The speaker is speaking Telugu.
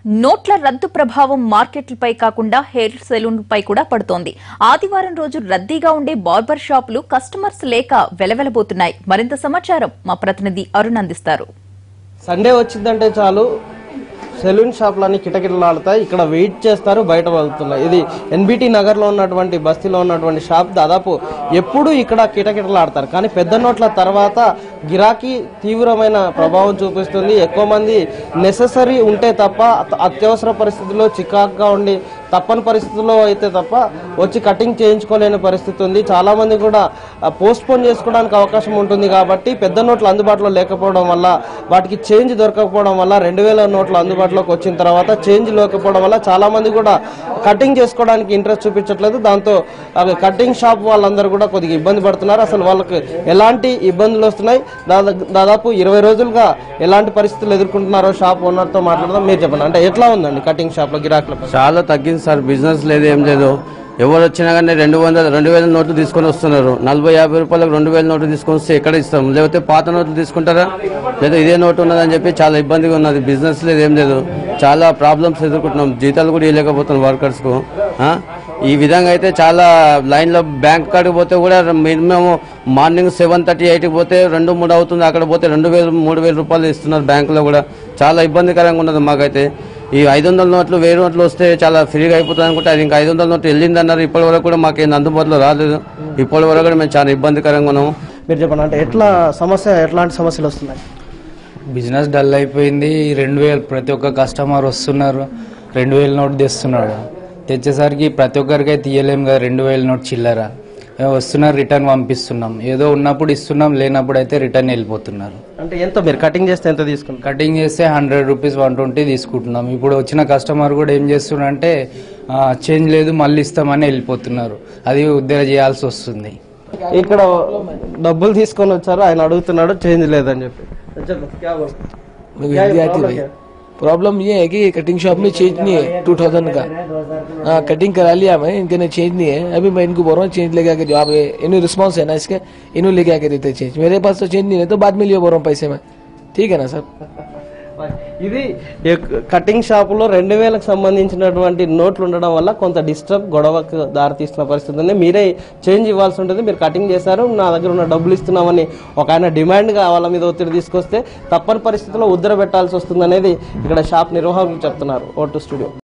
నోట్ల రద్దు ప్రభావం మార్కెట్లపై కాకుండా హెయిర్ సెలూన్లపై కూడా పడుతోంది. ఆదివారం రోజు రద్దీగా ఉండే బార్బర్ షాపులు కస్టమర్స్ లేక వెలవెలబోతున్నాయి. మరింత సమాచారం మా ప్రతినిధి అరుణ్ అందిస్తారు. సండే వచ్చిందంటే చాలు సెలూన్ షాపులన్నీ కిటకిటలాడతాయి. ఇక్కడ వెయిట్ చేస్తారు, బయట వెళ్తున్నాయి. ఇది ఎన్బిటి నగర్లో ఉన్నటువంటి బస్తీలో ఉన్నటువంటి షాప్. దాదాపు ఎప్పుడు ఇక్కడ కిటకిటలాడతారు. కానీ పెద్ద నోట్ల తర్వాత గిరాకీ తీవ్రమైన ప్రభావం చూపిస్తుంది. ఎక్కువ మంది నెససరీ ఉంటే తప్ప, అత్యవసర పరిస్థితుల్లో చికాకుగా ఉండి తప్పని పరిస్థితుల్లో అయితే తప్ప వచ్చి కటింగ్ చేయించుకోలేని పరిస్థితి ఉంది. చాలా మంది కూడా పోస్ట్పోన్ చేసుకోవడానికి అవకాశం ఉంటుంది. కాబట్టి పెద్ద నోట్లు అందుబాటులో లేకపోవడం వల్ల, వాటికి చేంజ్ దొరకకపోవడం వల్ల 2000 నోట్లు అందుబాటులోకి వచ్చిన తర్వాత చేంజ్ లేకపోవడం వల్ల చాలా మంది కూడా కటింగ్ చేసుకోవడానికి ఇంట్రెస్ట్ చూపించట్లేదు. దాంతో కటింగ్ షాప్ వాళ్ళందరూ కూడా కొద్దిగా ఇబ్బంది పడుతున్నారు. అసలు వాళ్ళకి ఎలాంటి ఇబ్బందులు వస్తున్నాయి, దాదాపు 20 రోజులుగా ఎలాంటి పరిస్థితులు ఎదుర్కొంటున్నారో షాప్ ఓనర్తో మాట్లాడదాం. మీరు చెప్పండి, అంటే ఎట్లా ఉందండి కటింగ్ షాప్లో గిరాకులు? చాలా తగ్గింది సార్, బిజినెస్ లేదు, ఏం లేదు. ఎవరు వచ్చినా కానీ 200,000 నోట్లు తీసుకొని వస్తున్నారు. 40-50 రూపాయలకు 2000 నోట్లు తీసుకొని వస్తే ఎక్కడ ఇస్తాం? లేకపోతే పాత నోట్లు తీసుకుంటారా, లేదా ఇదే నోటు ఉన్నదని చెప్పి చాలా ఇబ్బందిగా ఉన్నది. బిజినెస్ లేదు, ఏం లేదు. చాలా ప్రాబ్లమ్స్ ఎదుర్కొంటున్నాం. జీతాలు కూడా ఇవ్వలేకపోతున్నాం వర్కర్స్కు. ఈ విధంగా అయితే చాలా లైన్లో బ్యాంక్ కాడికి పోతే కూడా మినిమం మార్నింగ్ 7:30-8కి పోతే 2-3 అవుతుంది. అక్కడ పోతే 2,000-3,000 రూపాయలు ఇస్తున్నారు బ్యాంకులో కూడా. చాలా ఇబ్బందికరంగా ఉన్నది మాకైతే. ఈ 500 నోట్లు 1000 నోట్లు వస్తే చాలా ఫ్రీగా అయిపోతుంది అనుకుంటే అది ఇంకా 500 నోట్లు వెళ్ళిందన్నారు. ఇప్పటి వరకు కూడా మాకేం అందుబాటులో రాలేదు. ఇప్పటి వరకు కూడా మేము చాలా ఇబ్బందికరంగా ఉన్నాము. మీరు చెప్పండి, అంటే ఎట్లాంటి సమస్యలు వస్తున్నాయి? బిజినెస్ డల్ అయిపోయింది. 2000 ప్రతి ఒక్క కస్టమర్ వస్తున్నారు, 2000 నోట్ తెస్తున్నాడు. తెచ్చేసరికి ప్రతి ఒక్కరికి తీయలేము కదా 2000 నోట్ చిల్లర. వస్తున్నారు, రిటర్న్ పంపిస్తున్నాం. ఏదో ఉన్నప్పుడు ఇస్తున్నాం, లేనప్పుడు అయితే రిటర్న్ వెళ్ళిపోతున్నారు. అంటే ఎంత మీరు కటింగ్ చేస్తే ఎంత తీసుకుంటారు? కటింగ్ చేస్తే 100 రూపీస్ 120 తీసుకుంటున్నాం. ఇప్పుడు వచ్చిన కస్టమర్ కూడా ఏం చేస్తున్నారంటే చేంజ్ లేదు మళ్ళీ ఇస్తామని వెళ్ళిపోతున్నారు. అది ఉద్దర చేయాల్సి వస్తుంది. ఇక్కడ డబ్బులు తీసుకొని వచ్చారు, ఆయన అడుగుతున్నాడు చేంజ్ లేదని చెప్పి. प्रॉब्लम ये है कि कटिंग शॉप में चेंज नहीं है 2000 का. हाँ, कटिंग करा लिया मैं, इनके ने चेंज नहीं है. अभी मैं इनको बोल रहा हूँ चेंज लेके आके दो. आप इन्हों रिस्पॉन्स है ना इसके, इन्हों लेके आके देते चेंज. मेरे पास तो चेंज नहीं है, तो बाद में लियो बोल रहा हूँ पैसे में. ठीक है ना सर? ఇది కటింగ్ షాపులో 2000కు సంబంధించినటువంటి నోట్లు ఉండడం వల్ల కొంత గొడవకు దారితీస్తున్న పరిస్థితి ఉంది. మీరే చేంజ్ ఇవ్వాల్సి ఉంటుంది. మీరు కటింగ్ చేశారు, నా దగ్గర ఉన్న డబ్బులు ఇస్తున్నామని ఒక ఆయన డిమాండ్గా వాళ్ళ మీద ఒత్తిడి తీసుకొస్తే తప్పని పరిస్థితుల్లో ఉద్దర పెట్టాల్సి వస్తుంది అనేది ఇక్కడ షాప్ నిర్వాహకులు చెప్తున్నారు. Vote studio.